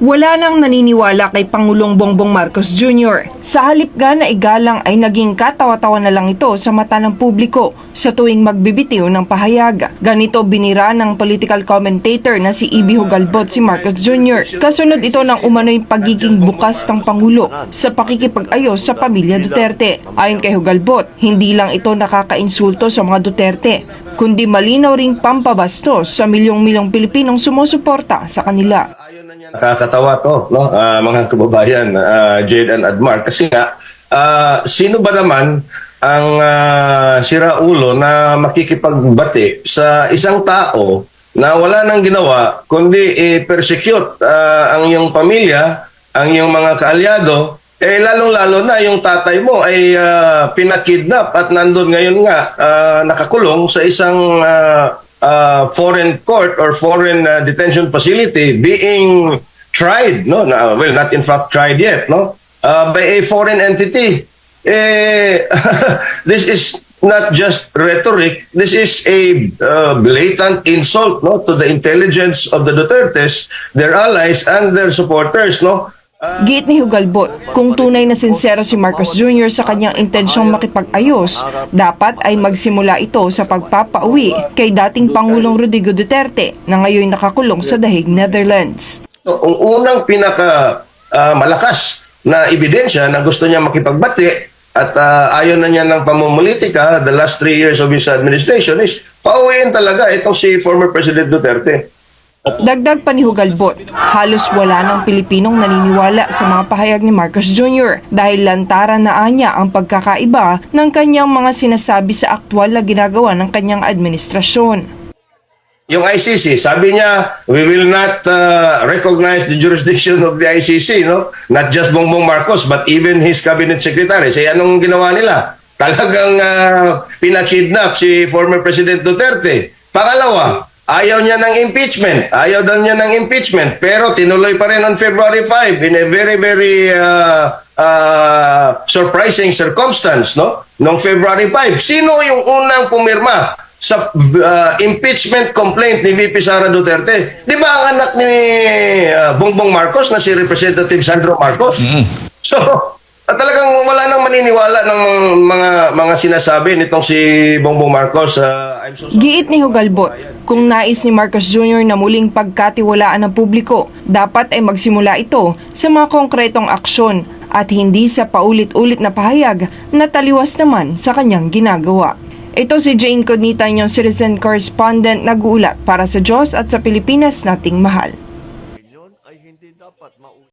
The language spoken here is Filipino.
Wala nang naniniwala kay Pangulong Bongbong Marcos Jr. Sa halip nga na igalang ay naging katawa-tawa na lang ito sa mata ng publiko sa tuwing magbibitiw ng pahayag. Ganito binira ng political commentator na si Ibi Hugalbot si Marcos Jr. Kasunod ito ng umano'y pagiging bukas ng Pangulo sa pakikipag-ayos sa pamilya Duterte. Ayon kay Hugalbot, hindi lang ito nakakainsulto sa mga Duterte, kundi malinaw ring pampabastos sa milyong-milyong Pilipinong sumusuporta sa kanila. Nakakatawa to, no? Mga kababayan, Jade and Admar. Kasi nga, sino ba naman ang siraulo na makikipagbati sa isang tao na wala nang ginawa kundi persecute ang iyong pamilya, ang iyong mga kaalyado, lalong-lalo na yung tatay mo ay pinakidnap at nandun ngayon nga nakakulong sa isang foreign court or foreign detention facility being tried, no? Well, not in fact tried yet, no? By a foreign entity. This is not just rhetoric. This is a blatant insult, no, to the intelligence of the Dutertes, their allies, and their supporters, no? Giit ni Hugalbot, kung tunay na sincero si Marcos Jr. sa kanyang intensyong makipag-ayos, dapat ay magsimula ito sa pagpapauwi kay dating Pangulong Rodrigo Duterte na ngayon nakakulong sa The Hague, Netherlands. So, ang unang malakas na ebidensya na gusto niya makipagbati at ayaw na niya ng pamumulitika the last 3 years of his administration is pauwiin talaga itong si former President Duterte. Dagdag pa ni Hugalbot, halos wala ng Pilipinong naniniwala sa mga pahayag ni Marcos Jr. dahil lantaran na anya ang pagkakaiba ng kanyang mga sinasabi sa aktwal na ginagawa ng kanyang administrasyon. Yung ICC, sabi niya, we will not recognize the jurisdiction of the ICC, no? Not just Bongbong Marcos, but even his cabinet secretary. Say, anong ginawa nila? Talagang pinakidnap si former President Duterte. Pangalawa, ayaw niya ng impeachment. Ayaw daw niya ng impeachment. Pero tinuloy pa rin on February 5 in a very, very surprising circumstance, no? Noong February 5. Sino yung unang pumirma sa impeachment complaint ni VP Sara Duterte? Di ba ang anak ni Bongbong Marcos na si Representative Sandro Marcos? So, talagang wala nang maniniwala ng mga sinasabi nitong si Bongbong Marcos. I'm so sorry. Giit ni Hugalbot, kung nais ni Marcos Jr. na muling pagkatiwalaan ng publiko, dapat ay magsimula ito sa mga konkretong aksyon at hindi sa paulit-ulit na pahayag na taliwas naman sa kanyang ginagawa. Ito si Jane Codnita, inyong citizen correspondent, nag-uulat para sa Diyos at sa Pilipinas nating mahal.